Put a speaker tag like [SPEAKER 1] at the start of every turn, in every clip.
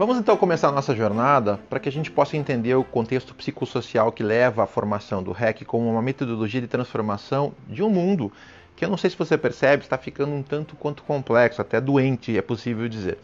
[SPEAKER 1] Vamos então começar a nossa jornada para que a gente possa entender o contexto psicossocial que leva à formação do REC como uma metodologia de transformação de um mundo que eu não sei se você percebe, está ficando um tanto quanto complexo, até doente, é possível dizer.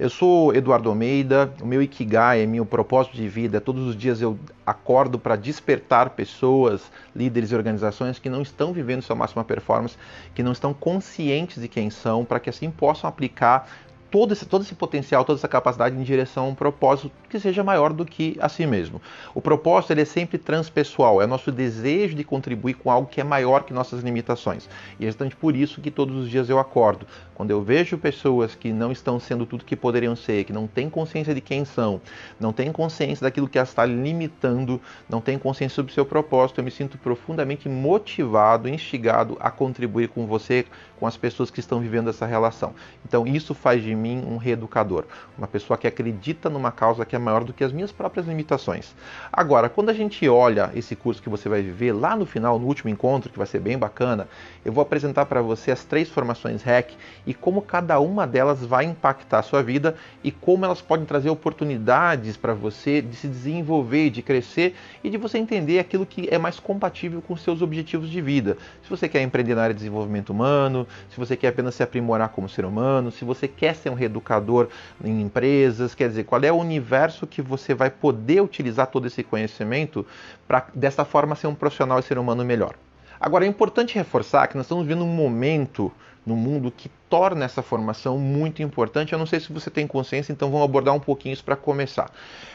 [SPEAKER 1] Eu sou Eduardo Almeida, o meu Ikigai, meu propósito de vida, todos os dias eu acordo para despertar pessoas, líderes e organizações que não estão vivendo sua máxima performance, que não estão conscientes de quem são, para que assim possam aplicar todo esse potencial, toda essa capacidade em direção a um propósito que seja maior do que a si mesmo. O propósito ele é sempre transpessoal, é o nosso desejo de contribuir com algo que é maior que nossas limitações. E é justamente por isso que todos os dias eu acordo. Quando eu vejo pessoas que não estão sendo tudo que poderiam ser, que não têm consciência de quem são, não têm consciência daquilo que as está limitando, não têm consciência sobre o seu propósito, eu me sinto profundamente motivado, instigado a contribuir com você, com as pessoas que estão vivendo essa relação. Então isso faz de mim um reeducador, uma pessoa que acredita numa causa que é maior do que as minhas próprias limitações. Agora, quando a gente olha esse curso que você vai viver, lá no final, no último encontro, que vai ser bem bacana, eu vou apresentar para você as 3 formações REC e como cada uma delas vai impactar a sua vida e como elas podem trazer oportunidades para você de se desenvolver, de crescer e de você entender aquilo que é mais compatível com os seus objetivos de vida. Se você quer empreender na área de desenvolvimento humano, se você quer apenas se aprimorar como ser humano, se você quer ser um reeducador em empresas, quer dizer, qual é o universo que você vai poder utilizar todo esse conhecimento para dessa forma ser um profissional e ser humano melhor. Agora é importante reforçar que nós estamos vivendo um momento no mundo que torna essa formação muito importante. Eu não sei se você tem consciência, então vamos abordar um pouquinho isso para começar.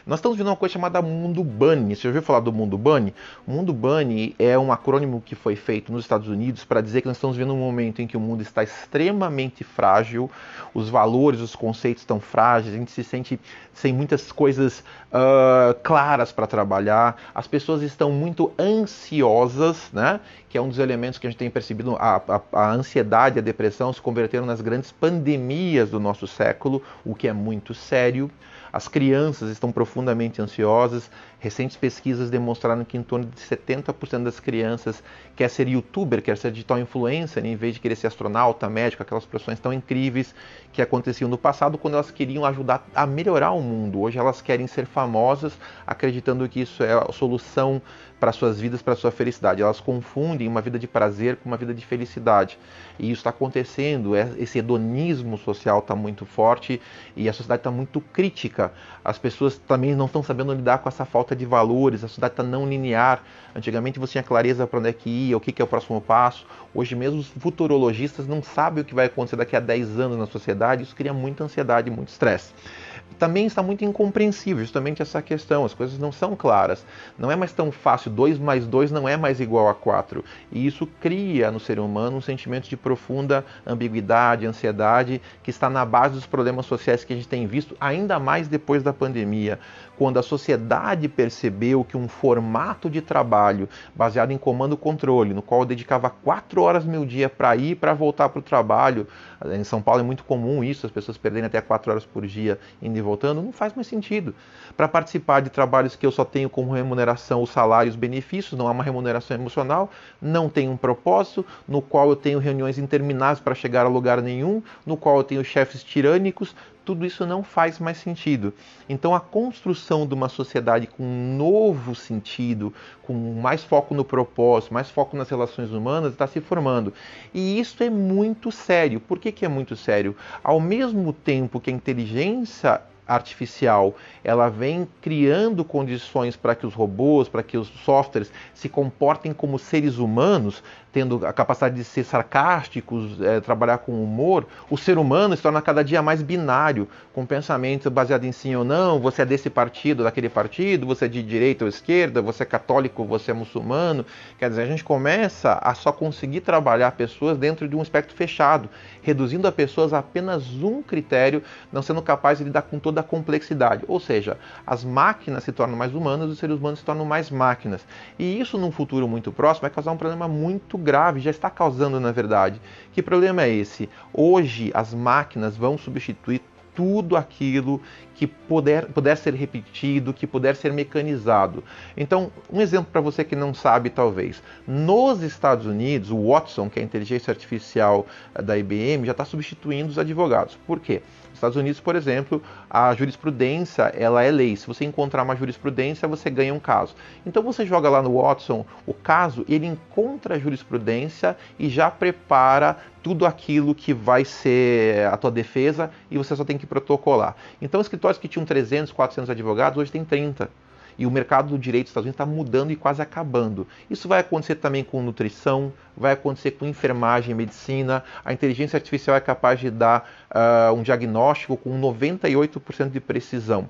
[SPEAKER 1] Nós estamos vendo uma coisa chamada Mundo Bunny. Você já ouviu falar do Mundo Bunny? O Mundo Bunny é um acrônimo que foi feito nos Estados Unidos para dizer que nós estamos vendo um momento em que o mundo está extremamente frágil, os valores, os conceitos estão frágeis, a gente se sente sem muitas coisas claras para trabalhar, as pessoas estão muito ansiosas, né? Que é um dos elementos que a gente tem percebido, a ansiedade, a depressão se converteram nas grandes pandemias do nosso século, o que é muito sério. As crianças estão profundamente ansiosas. Recentes pesquisas demonstraram que em torno de 70% das crianças quer ser youtuber, quer ser digital influencer, em vez de querer ser astronauta, médico, aquelas profissões tão incríveis que aconteciam no passado quando elas queriam ajudar a melhorar o mundo. Hoje elas querem ser famosas, acreditando que isso é a solução para suas vidas, para sua felicidade. Elas confundem uma vida de prazer com uma vida de felicidade. E isso está acontecendo, esse hedonismo social está muito forte e a sociedade está muito crítica. As pessoas também não estão sabendo lidar com essa falta de valores, a sociedade está não linear. Antigamente você tinha clareza para onde é que ia, o que é o próximo passo. Hoje mesmo os futurologistas não sabem o que vai acontecer daqui a 10 anos na sociedade, isso cria muita ansiedade, muito estresse. Também está muito incompreensível justamente essa questão, as coisas não são claras, não é mais tão fácil, 2 mais 2 não é mais igual a 4, e isso cria no ser humano um sentimento de profunda ambiguidade, ansiedade, que está na base dos problemas sociais que a gente tem visto, ainda mais depois da pandemia, quando a sociedade percebeu que um formato de trabalho baseado em comando e controle, no qual eu dedicava 4 horas do meu dia para ir e para voltar para o trabalho, em São Paulo é muito comum isso, as pessoas perderem até 4 horas por dia indo e voltando, não faz mais sentido. Para participar de trabalhos que eu só tenho como remuneração o salário e os benefícios, não há uma remuneração emocional, não tenho um propósito, no qual eu tenho reuniões intermináveis para chegar a lugar nenhum, no qual eu tenho chefes tirânicos, tudo isso não faz mais sentido. Então a construção de uma sociedade com um novo sentido, com mais foco no propósito, mais foco nas relações humanas, está se formando. E isso é muito sério. Por que é muito sério? Ao mesmo tempo que a inteligência artificial, ela vem criando condições para que os robôs, para que os softwares se comportem como seres humanos, tendo a capacidade de ser sarcásticos, trabalhar com humor, o ser humano se torna cada dia mais binário, com pensamento baseado em sim ou não, você é desse partido, daquele partido, você é de direita ou esquerda, você é católico, você é muçulmano. Quer dizer, a gente começa a só conseguir trabalhar pessoas dentro de um espectro fechado, reduzindo a pessoas a apenas um critério, não sendo capaz de lidar com toda a complexidade. Ou seja, as máquinas se tornam mais humanas, os seres humanos se tornam mais máquinas. E isso, num futuro muito próximo, vai causar um problema muito grave, já está causando, na verdade. Que problema é esse? Hoje, as máquinas vão substituir tudo aquilo que puder ser repetido, que puder ser mecanizado. Então, um exemplo para você que não sabe, talvez. Nos Estados Unidos, o Watson, que é a inteligência artificial da IBM, já está substituindo os advogados. Por quê? Nos Estados Unidos, por exemplo, a jurisprudência ela é lei. Se você encontrar uma jurisprudência, você ganha um caso. Então você joga lá no Watson o caso, ele encontra a jurisprudência e já prepara tudo aquilo que vai ser a tua defesa e você só tem que protocolar. Então escritórios que tinham 300, 400 advogados, hoje tem 30. E o mercado do direito dos Estados Unidos está mudando e quase acabando. Isso vai acontecer também com nutrição, vai acontecer com enfermagem, medicina. A inteligência artificial é capaz de dar um diagnóstico com 98% de precisão.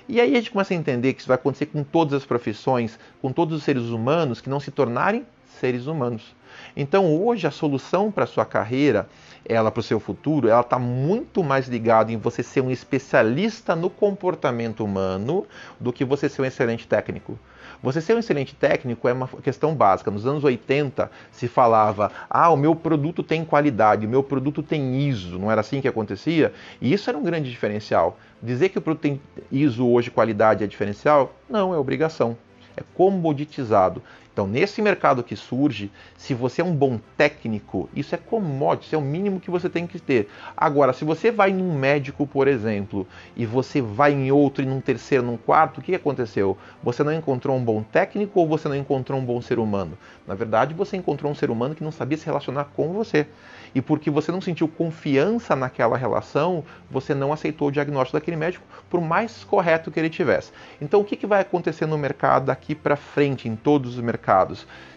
[SPEAKER 1] E aí a gente começa a entender que isso vai acontecer com todas as profissões, com todos os seres humanos que não se tornarem seres humanos. Então hoje a solução para a sua carreira, para o seu futuro, ela está muito mais ligada em você ser um especialista no comportamento humano do que você ser um excelente técnico. Você ser um excelente técnico é uma questão básica. Nos anos 80 se falava, o meu produto tem qualidade, o meu produto tem ISO, não era assim que acontecia? E isso era um grande diferencial. Dizer que o produto tem ISO hoje, qualidade é diferencial? Não, é obrigação. É comoditizado. Então, nesse mercado que surge, se você é um bom técnico, isso é commodity, isso é o mínimo que você tem que ter. Agora, se você vai num médico, por exemplo, e você vai em outro, e num terceiro, num quarto, o que aconteceu? Você não encontrou um bom técnico ou você não encontrou um bom ser humano? Na verdade, você encontrou um ser humano que não sabia se relacionar com você. E porque você não sentiu confiança naquela relação, você não aceitou o diagnóstico daquele médico, por mais correto que ele tivesse. Então, o que vai acontecer no mercado daqui para frente, em todos os mercados?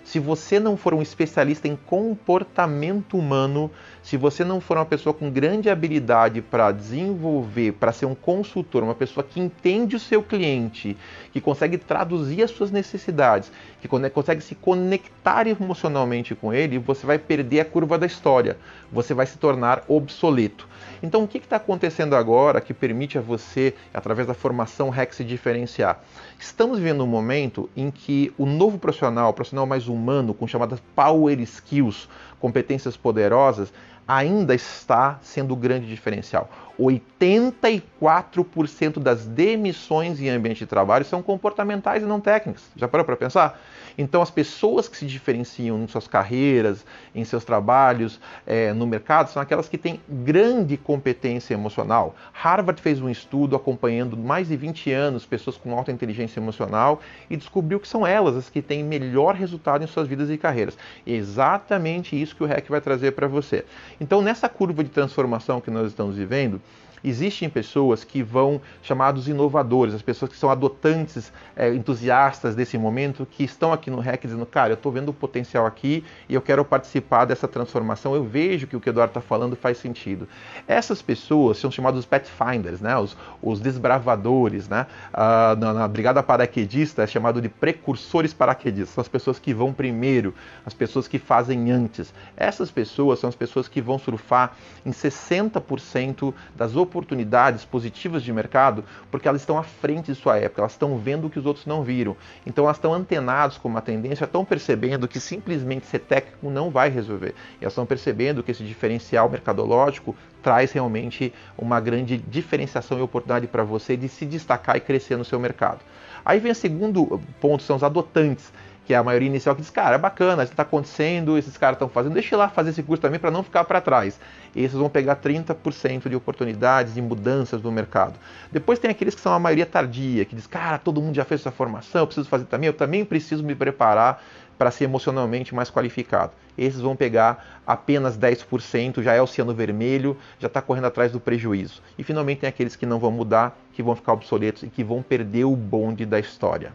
[SPEAKER 1] Se você não for um especialista em comportamento humano, se você não for uma pessoa com grande habilidade para desenvolver, para ser um consultor, uma pessoa que entende o seu cliente, que consegue traduzir as suas necessidades, que consegue se conectar emocionalmente com ele, você vai perder a curva da história, você vai se tornar obsoleto. Então, o que está acontecendo agora que permite a você, através da formação REC, se diferenciar? Estamos vivendo um momento em que o novo profissional, o profissional mais humano, com chamadas Power Skills, competências poderosas, ainda está sendo o grande diferencial. 84% das demissões em ambiente de trabalho são comportamentais e não técnicas. Já parou para pensar? Então, as pessoas que se diferenciam em suas carreiras, em seus trabalhos, no mercado, são aquelas que têm grande competência emocional. Harvard fez um estudo acompanhando mais de 20 anos pessoas com alta inteligência emocional e descobriu que são elas as que têm melhor resultado em suas vidas e carreiras. Exatamente isso que o REC vai trazer para você. Então, nessa curva de transformação que nós estamos vivendo, existem pessoas que vão chamados inovadores, as pessoas que são adotantes, entusiastas desse momento, que estão aqui no REC dizendo, cara, eu estou vendo o potencial aqui e eu quero participar dessa transformação, eu vejo que o que o Eduardo está falando faz sentido. Essas pessoas são chamados pathfinders, né? os desbravadores, né? Na brigada paraquedista é chamado de precursores paraquedistas, são as pessoas que vão primeiro, as pessoas que fazem antes. Essas pessoas são as pessoas que vão surfar em 60% das oportunidades positivas de mercado, porque elas estão à frente de sua época, elas estão vendo o que os outros não viram. Então elas estão antenadas com uma tendência, estão percebendo que simplesmente ser técnico não vai resolver. E elas estão percebendo que esse diferencial mercadológico traz realmente uma grande diferenciação e oportunidade para você de se destacar e crescer no seu mercado. Aí vem o segundo ponto, são os adotantes, que é a maioria inicial que diz, cara, é bacana, isso está acontecendo, esses caras estão fazendo, deixa eu ir lá fazer esse curso também para não ficar para trás. E esses vão pegar 30% de oportunidades e mudanças no mercado. Depois tem aqueles que são a maioria tardia, que diz, cara, todo mundo já fez essa formação, eu preciso fazer também, eu também preciso me preparar para ser emocionalmente mais qualificado. Esses vão pegar apenas 10%, já é oceano vermelho, já está correndo atrás do prejuízo. E finalmente tem aqueles que não vão mudar, que vão ficar obsoletos e que vão perder o bonde da história.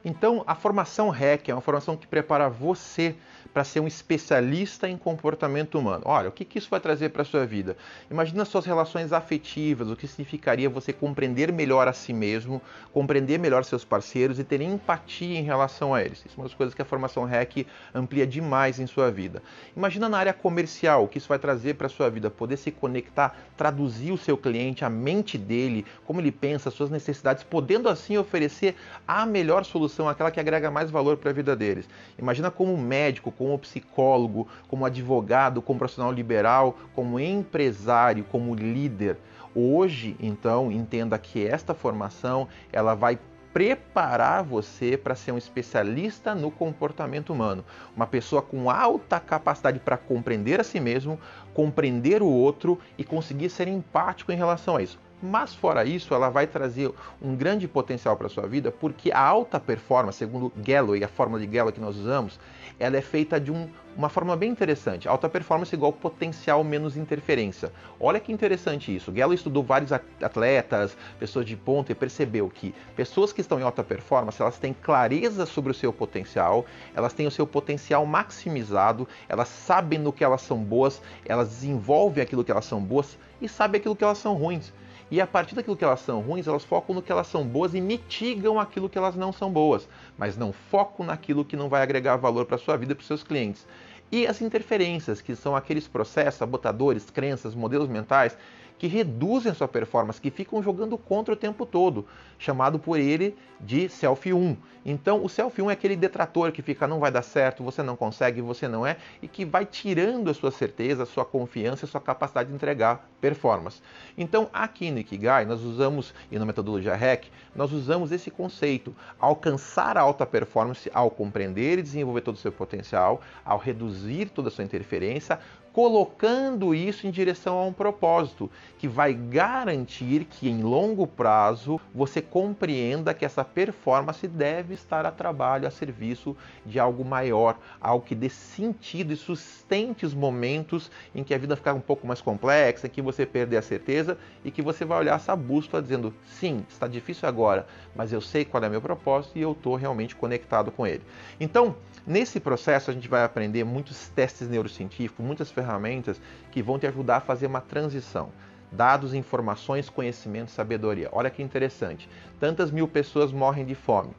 [SPEAKER 1] Então, a formação REC é uma formação que prepara você para ser um especialista em comportamento humano. Olha, o que isso vai trazer para a sua vida? Imagina suas relações afetivas, o que significaria você compreender melhor a si mesmo, compreender melhor seus parceiros e ter empatia em relação a eles. Isso é uma das coisas que a formação REC amplia demais em sua vida. Imagina na área comercial, o que isso vai trazer para a sua vida, poder se conectar, traduzir o seu cliente, a mente dele, como ele pensa, suas necessidades, podendo assim oferecer a melhor solução profissão aquela que agrega mais valor para a vida deles. Imagina como médico, como psicólogo, como advogado, como profissional liberal, como empresário, como líder. Hoje, então, entenda que esta formação ela vai preparar você para ser um especialista no comportamento humano, uma pessoa com alta capacidade para compreender a si mesmo, compreender o outro e conseguir ser empático em relação a isso. Mas fora isso, ela vai trazer um grande potencial para a sua vida, porque a alta performance, segundo Galloway, a fórmula de Galloway que nós usamos, ela é feita de uma forma bem interessante. Alta performance igual potencial menos interferência. Olha que interessante isso. Galloway estudou vários atletas, pessoas de ponta, e percebeu que pessoas que estão em alta performance, elas têm clareza sobre o seu potencial, elas têm o seu potencial maximizado, elas sabem no que elas são boas, elas desenvolvem aquilo que elas são boas e sabem aquilo que elas são ruins. E a partir daquilo que elas são ruins, elas focam no que elas são boas e mitigam aquilo que elas não são boas, mas não focam naquilo que não vai agregar valor para a sua vida e para os seus clientes. E as interferências, que são aqueles processos, sabotadores, crenças, modelos mentais, que reduzem a sua performance, que ficam jogando contra o tempo todo, chamado por ele de Self 1. Então, o Self 1 é aquele detrator que fica, não vai dar certo, você não consegue, você não é, e que vai tirando a sua certeza, a sua confiança, a sua capacidade de entregar performance. Então, aqui no Ikigai, nós usamos, e na metodologia REC, nós usamos esse conceito, alcançar a alta performance ao compreender e desenvolver todo o seu potencial, ao reduzir toda a sua interferência, colocando isso em direção a um propósito que vai garantir que em longo prazo você compreenda que essa performance deve estar a trabalho, a serviço de algo maior, algo que dê sentido e sustente os momentos em que a vida ficar um pouco mais complexa, em que você perder a certeza e que você vai olhar essa bússola dizendo, sim, está difícil agora, mas eu sei qual é o meu propósito e eu estou realmente conectado com ele. Então, nesse processo a gente vai aprender muitos testes neurocientíficos, muitas ferramentas que vão te ajudar a fazer uma transição. Dados, informações, conhecimento, sabedoria. Olha que interessante. Tantas mil pessoas morrem de fome.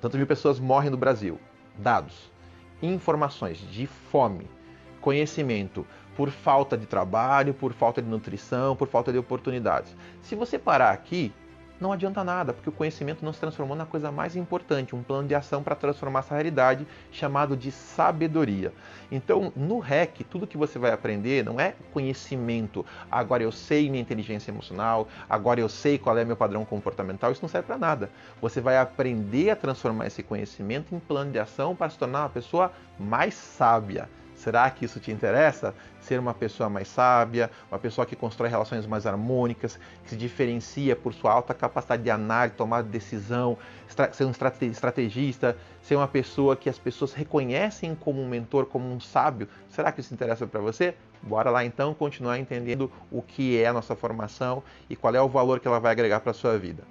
[SPEAKER 1] Tantas mil pessoas morrem no Brasil. Dados, informações de fome, conhecimento por falta de trabalho, por falta de nutrição, por falta de oportunidades. Se você parar aqui, não adianta nada, porque o conhecimento não se transformou na coisa mais importante, um plano de ação para transformar essa realidade, chamado de sabedoria. Então, no REC, tudo que você vai aprender não é conhecimento. Agora eu sei minha inteligência emocional, agora eu sei qual é meu padrão comportamental, isso não serve para nada. Você vai aprender a transformar esse conhecimento em plano de ação para se tornar uma pessoa mais sábia. Será que isso te interessa? Ser uma pessoa mais sábia, uma pessoa que constrói relações mais harmônicas, que se diferencia por sua alta capacidade de análise, tomar decisão, ser um estrategista, ser uma pessoa que as pessoas reconhecem como um mentor, como um sábio. Será que isso interessa para você? Bora lá então continuar entendendo o que é a nossa formação e qual é o valor que ela vai agregar para a sua vida.